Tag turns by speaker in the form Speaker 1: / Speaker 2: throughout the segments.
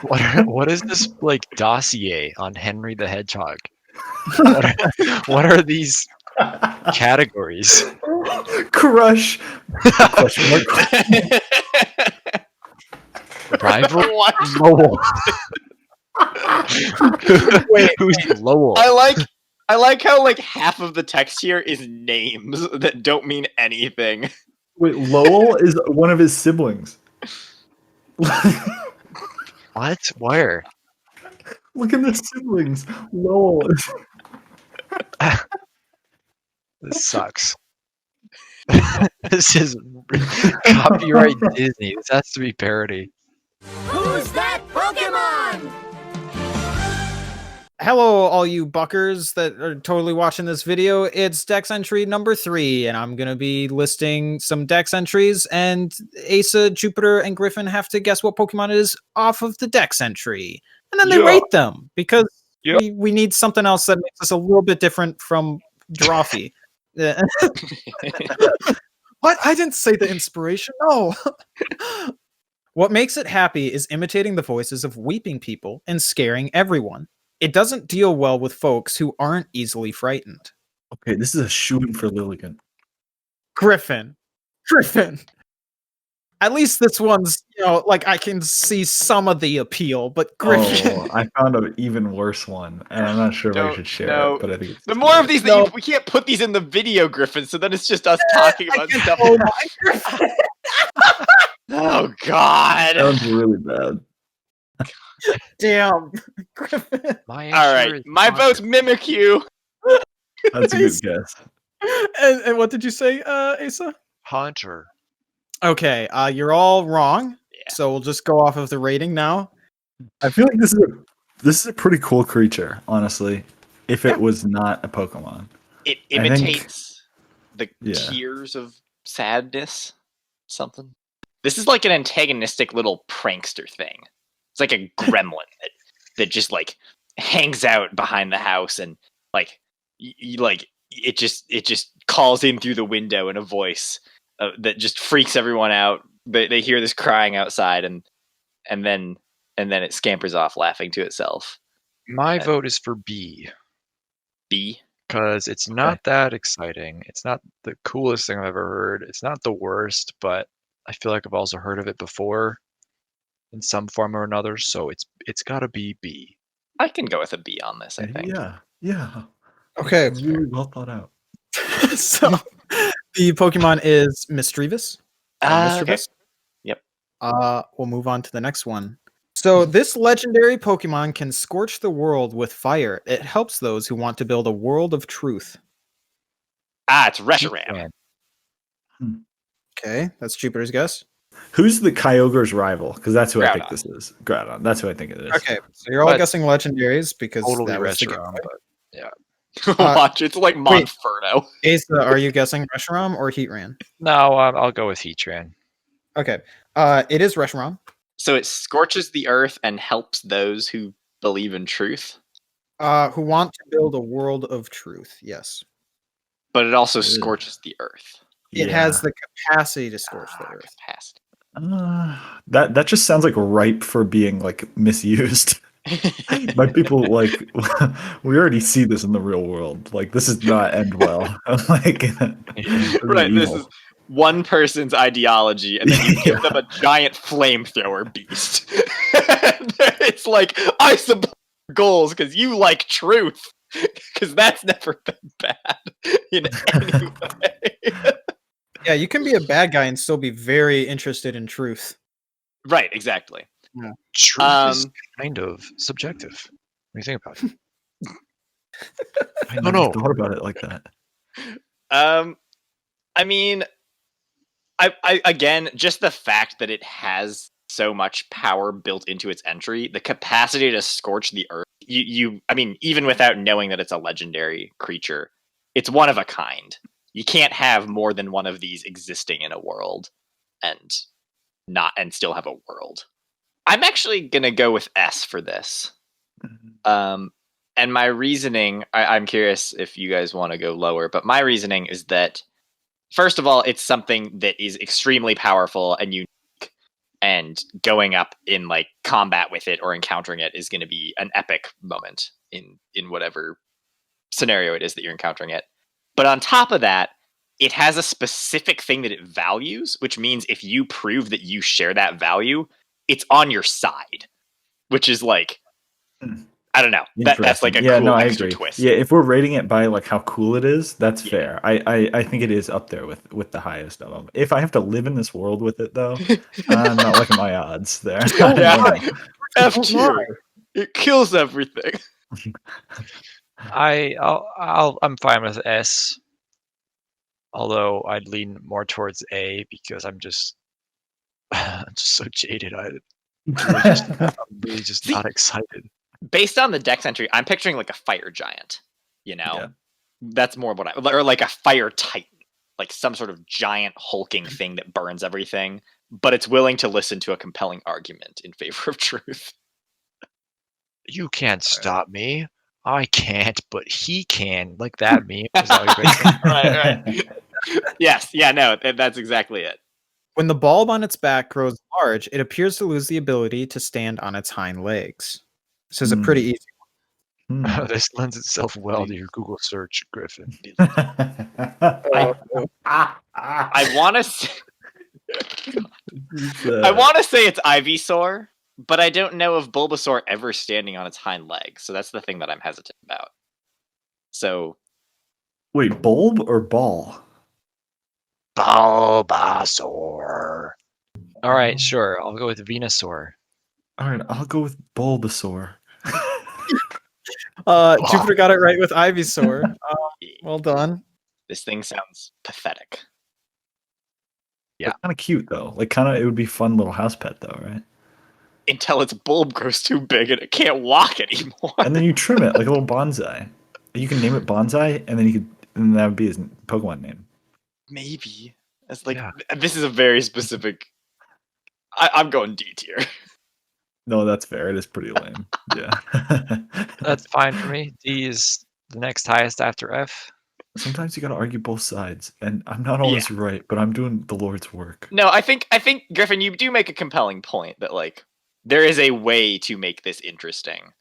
Speaker 1: what is this like dossier on Henry the Hedgehog? What are, what are these categories?
Speaker 2: Crush. Question mark.
Speaker 1: Rival
Speaker 3: What?
Speaker 1: Lowell.
Speaker 3: Wait,
Speaker 1: Who's Lowell?
Speaker 3: I like how like half of the text here is names that don't mean anything.
Speaker 2: Wait, Lowell is one of his siblings.
Speaker 1: What? Where?
Speaker 2: Look at the siblings. Lowell.
Speaker 1: This sucks. This is copyright Disney. This has to be parody.
Speaker 4: Who's that Pokémon?
Speaker 5: Hello, all you buckers that are totally watching this video. It's Dex entry number 3, and I'm going to be listing some Dex entries, and Asa, Jupiter, and Griffin have to guess what Pokemon it is off of the Dex entry. And then they rate them, because we need something else that makes us a little bit different from Drawfee. What? I didn't say the inspiration. No. What makes it happy is imitating the voices of weeping people and scaring everyone. It doesn't deal well with folks who aren't easily frightened.
Speaker 2: Okay, this is a shoo-in for Lilligant.
Speaker 5: Griffin. At least this one's, like I can see some of the appeal, but Griffin.
Speaker 2: Oh, I found an even worse one, and I'm not sure if I should share it, but I think it's
Speaker 3: the more of these that we can't put these in the video, Griffin, so then it's just us talking about stuff.
Speaker 5: Oh my Griffin.
Speaker 3: Oh god.
Speaker 2: That was really bad.
Speaker 5: Damn. Griffin.
Speaker 3: Alright, my vote's Mimikyu.
Speaker 2: That's a good guess.
Speaker 5: And what did you say, Asa?
Speaker 1: Haunter.
Speaker 5: Okay, you're all wrong. Yeah. So we'll just go off of the rating now.
Speaker 2: I feel like this is a pretty cool creature, honestly. If it was not a Pokemon.
Speaker 3: It imitates the tears of sadness. Something. This is like an antagonistic little prankster thing. It's like a gremlin that just like hangs out behind the house and like it just calls in through the window in a voice that just freaks everyone out. They hear this crying outside and then it scampers off laughing to itself.
Speaker 1: My vote is for B.
Speaker 3: B?
Speaker 1: Because it's not that exciting. It's not the coolest thing I've ever heard. It's not the worst, but I feel like I've also heard of it before in some form or another, so it's got to be B.
Speaker 3: I can go with a B on this, I think.
Speaker 2: Yeah.
Speaker 5: Okay.
Speaker 2: It's really well thought out.
Speaker 5: So, the Pokemon is Misdreavus.
Speaker 3: Okay. Yep.
Speaker 5: We'll move on to the next one. So, this legendary Pokemon can scorch the world with fire. It helps those who want to build a world of truth.
Speaker 3: It's Reshiram.
Speaker 5: Okay, that's Jupiter's guess.
Speaker 2: Who's the Kyogre's rival? Because that's who I think this is. Groudon. That's who I think it is.
Speaker 5: Okay, so you're all guessing legendaries because
Speaker 1: totally
Speaker 5: that was
Speaker 1: Reshiram, but yeah.
Speaker 3: Watch, it's like Monferno.
Speaker 5: Asa, are you guessing Reshiram or Heatran?
Speaker 1: No, I'll go with Heatran.
Speaker 5: Okay, it is Reshiram.
Speaker 3: So it scorches the earth and helps those who believe in truth?
Speaker 5: Who want to build a world of truth, yes.
Speaker 3: But it also scorches the earth.
Speaker 5: It has the capacity to scorch the earth.
Speaker 3: Capacity.
Speaker 2: That just sounds like ripe for being like misused by people. Like we already see this in the real world. Like this does not end well. Like
Speaker 3: right, this is one person's ideology, and then you give them a giant flamethrower beast. It's like I support goals because you like truth, because that's never been bad in any way.
Speaker 5: Yeah, you can be a bad guy and still be very interested in truth.
Speaker 3: Right, exactly.
Speaker 5: Yeah.
Speaker 1: Truth is kind of subjective. What do you think about it?
Speaker 2: I never thought about it like that.
Speaker 3: I mean, I again, just the fact that it has so much power built into its entry, the capacity to scorch the earth. I mean, even without knowing that it's a legendary creature, it's one of a kind. You can't have more than one of these existing in a world and still have a world. I'm actually gonna go with S for this. And my reasoning, I'm curious if you guys want to go lower, but my reasoning is that, first of all, it's something that is extremely powerful and unique, and going up in like combat with it or encountering it is going to be an epic moment in whatever scenario it is that you're encountering it. But on top of that, it has a specific thing that it values, which means if you prove that you share that value, it's on your side, which is like, I don't know. That's like a cool
Speaker 2: I
Speaker 3: extra
Speaker 2: agree.
Speaker 3: twist.
Speaker 2: Yeah, if we're rating it by like how cool it is, that's fair. I think it is up there with the highest of them. If I have to live in this world with it though, I'm not liking my odds there. I
Speaker 3: Yeah.
Speaker 2: don't know.
Speaker 3: F tier. It kills everything.
Speaker 1: I'm fine with S. Although I'd lean more towards A because I'm just so jaded. I'm really just
Speaker 3: See,
Speaker 1: not excited.
Speaker 3: based on the dex entry, I'm picturing like a fire giant. You know,
Speaker 2: Yeah.
Speaker 3: that's more what or like a fire titan, like some sort of giant hulking thing that burns everything, but it's willing to listen to a compelling argument in favor of truth.
Speaker 1: You can't stop me. I can't, but he can. Like that meme. Is that what you're picturing?
Speaker 3: Right. Yes. Yeah. No. That's exactly it.
Speaker 5: When the bulb on its back grows large, it appears to lose the ability to stand on its hind legs. This is a pretty easy
Speaker 1: This lends itself well to your Google search, Griffin.
Speaker 3: I want to. I want to say it's Ivysaur, but I don't know of Bulbasaur ever standing on its hind legs. So that's the thing that I'm hesitant about. So,
Speaker 2: Wait, bulb or ball?
Speaker 1: Bulbasaur. All right, sure. I'll go with Venusaur.
Speaker 2: All right, I'll go with Bulbasaur.
Speaker 5: Jupiter got it right with Ivysaur. Well done.
Speaker 3: This thing sounds pathetic.
Speaker 1: Yeah,
Speaker 2: kind of cute though. Like, kind of, it would be fun little house pet though, right?
Speaker 3: Until its bulb grows too big and it can't walk anymore.
Speaker 2: And then you trim it like a little bonsai. You can name it Bonsai, and then that would be his Pokemon name.
Speaker 3: Maybe. It's like, this is a very specific. I'm going D tier.
Speaker 2: No, that's fair. It is pretty lame. Yeah.
Speaker 1: that's fine for me. D is the next highest after F.
Speaker 2: Sometimes you got to argue both sides, and I'm not always right, but I'm doing the Lord's work.
Speaker 3: No, I think Griffin, you do make a compelling point that like there is a way to make this interesting.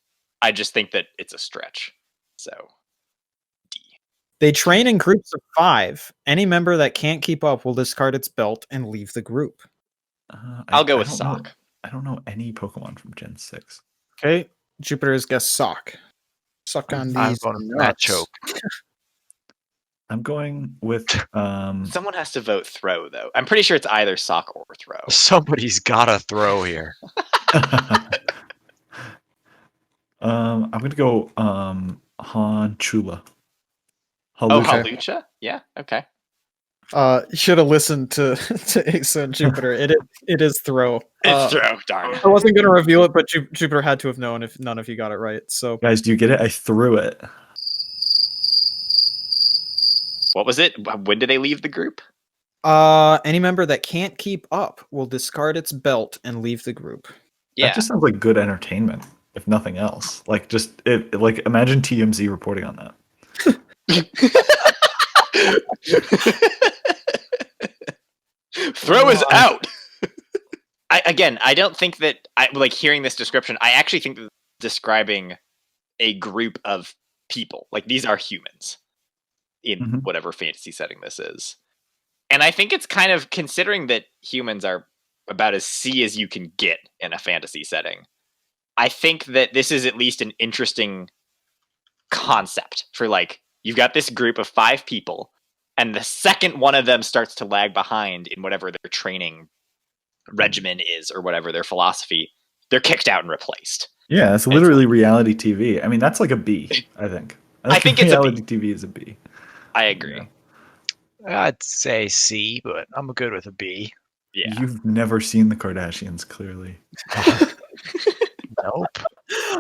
Speaker 3: I just think that it's a stretch. So D.
Speaker 5: They train in groups of 5. Any member that can't keep up will discard its belt and leave the group.
Speaker 3: I'll go with Sock.
Speaker 2: I don't know any Pokemon from Gen 6.
Speaker 5: Okay, Jupiter's guessed Sock. Suck on
Speaker 1: I'm
Speaker 5: these
Speaker 1: going with
Speaker 5: nuts.
Speaker 1: Machoke.
Speaker 2: I'm going with
Speaker 3: Someone has to vote Throw though. I'm pretty sure it's either Sock or Throw.
Speaker 1: Somebody's gotta throw here.
Speaker 2: I'm gonna go Honchula.
Speaker 3: Oh, Halucha? Yeah, okay.
Speaker 5: You should have listened to Asa and Jupiter. It is Throw.
Speaker 3: It's Throw, darn.
Speaker 5: I wasn't gonna reveal it, but Jupiter had to have known if none of you got it right. So
Speaker 2: guys, do you get it? I threw it.
Speaker 3: What was it? When do they leave the group?
Speaker 5: Any member that can't keep up will discard its belt and leave the group.
Speaker 3: Yeah.
Speaker 2: That just sounds like good entertainment, if nothing else. Like, just like imagine TMZ reporting on that.
Speaker 3: Throw is out. I don't think that I like hearing this description. I actually think that describing a group of people, like these are humans in whatever fantasy setting this is. And I think it's kind of considering that humans are about as C as you can get in a fantasy setting. I think that this is at least an interesting concept for like, you've got this group of 5 people, and the second one of them starts to lag behind in whatever their training regimen is or whatever their philosophy, they're kicked out and replaced.
Speaker 2: Yeah, it's literally reality TV. I mean, that's like a B, I think.
Speaker 3: I think it's
Speaker 2: reality TV is a B.
Speaker 3: I agree.
Speaker 2: Yeah.
Speaker 1: I'd say C, but I'm good with a B.
Speaker 3: Yeah.
Speaker 2: You've never seen the Kardashians, clearly.
Speaker 1: Nope.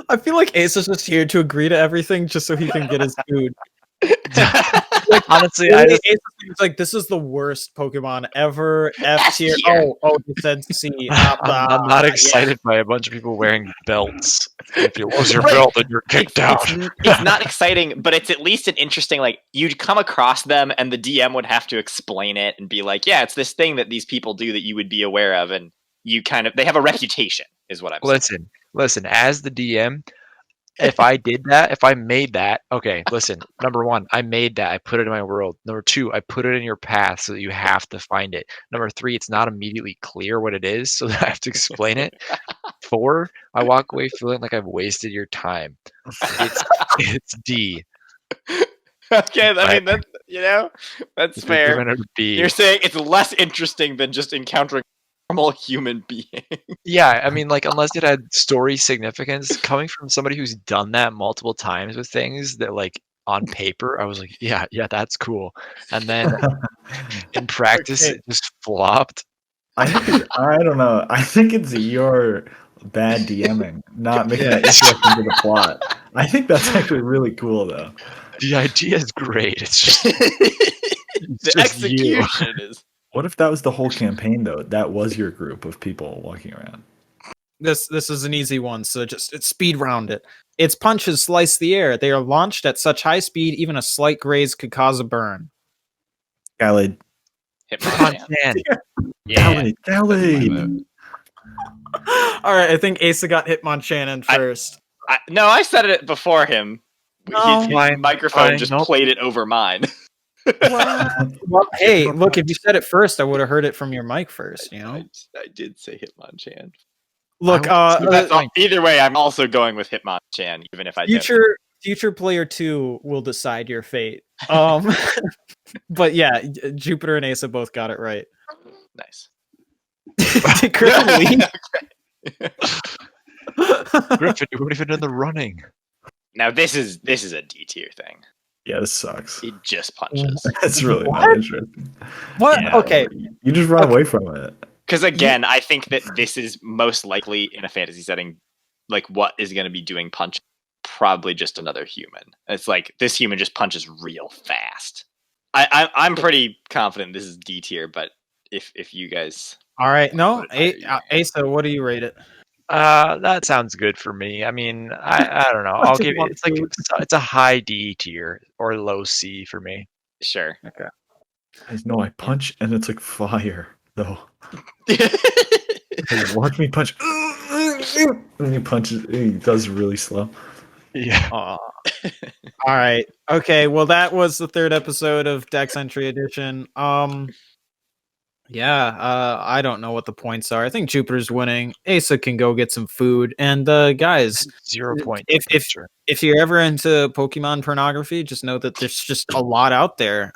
Speaker 5: I feel like Ace is just here to agree to everything just so he can get his food.
Speaker 1: Honestly,
Speaker 5: Ace is like, this is the worst Pokemon ever. F tier. Oh, he said C.
Speaker 1: I'm not excited by a bunch of people wearing belts. If you lose your belt, then you're kicked out.
Speaker 3: It's not exciting, but it's at least an interesting, like, you'd come across them and the DM would have to explain it and be like, yeah, it's this thing that these people do that you would be aware of, and they have a reputation, is what I'm saying.
Speaker 1: Listen. As the DM, if I did that, if I made that, okay, listen. Number one, I made that. I put it in my world. Number two, I put it in your path so that you have to find it. Number three, it's not immediately clear what it is, so that I have to explain it. Four, I walk away feeling like I've wasted your time. It's D.
Speaker 3: Okay, I
Speaker 1: But
Speaker 3: mean that's
Speaker 1: if you're
Speaker 3: fair.
Speaker 1: giving it a B.
Speaker 3: You're saying it's less interesting than just encountering a normal human being.
Speaker 1: Yeah, I mean, like, unless it had story significance, coming from somebody who's done that multiple times with things that, like, on paper, I was like, yeah, that's cool. And then in practice,
Speaker 5: Okay.
Speaker 1: it just flopped.
Speaker 2: I don't know. I think it's your bad DMing, not making that interesting to the plot. I think that's actually really cool, though.
Speaker 1: The idea is great. It's just,
Speaker 3: The
Speaker 1: just you.
Speaker 3: execution is.
Speaker 2: What if that was the whole campaign, though? That was your group of people walking around.
Speaker 5: This is an easy one, so it's speed round it. Its punches slice the air. They are launched at such high speed, even a slight graze could cause a burn.
Speaker 2: Khaled.
Speaker 3: Hitmonchan.
Speaker 1: Yeah.
Speaker 2: Khaled.
Speaker 5: All right, I think Asa got Hitmonchan first.
Speaker 3: No, I said it before him.
Speaker 5: No.
Speaker 3: His
Speaker 1: Fine,
Speaker 3: microphone
Speaker 1: fine,
Speaker 3: just
Speaker 1: nope.
Speaker 3: played it over mine.
Speaker 5: Well, hey, look, if you said it first, I would have heard it from your mic first, you know?
Speaker 3: I did say Hitmonchan.
Speaker 5: Look,
Speaker 3: Either way, I'm also going with Hitmonchan, even if I don't.
Speaker 5: future player 2 will decide your fate. But yeah, Jupiter and Asa both got it right.
Speaker 3: Nice.
Speaker 5: Did Griffin leave?
Speaker 1: Griffin, you weren't even in the running.
Speaker 3: Now this is a D tier thing.
Speaker 2: Yeah, this sucks.
Speaker 3: It just punches.
Speaker 2: That's really
Speaker 5: What?
Speaker 2: not interesting.
Speaker 5: What?
Speaker 2: Yeah,
Speaker 5: Okay.
Speaker 2: You just run away from it.
Speaker 3: Because again, I think that this is most likely in a fantasy setting, like what is going to be doing punch? Probably just another human. It's like this human just punches real fast. I'm pretty confident this is D tier, but if you guys,
Speaker 5: All right, no,
Speaker 3: Put it higher,
Speaker 5: Asa, what do you rate it?
Speaker 1: That sounds good for me. I mean, I don't know. I'll give it. It's like it's a high D tier or low C for me.
Speaker 3: sure.
Speaker 2: Guys, no, I punch and it's like fire, though. Watch me punch. And he punches. He does really slow.
Speaker 1: Yeah.
Speaker 5: All right. Okay. Well, that was the third episode of Dex Entry Edition. Yeah. I don't know what the points are. I think Jupiter's winning. Asa can go get some food. And guys,
Speaker 1: 0 point.
Speaker 5: if you're ever into Pokemon pornography, just know that there's just a lot out there.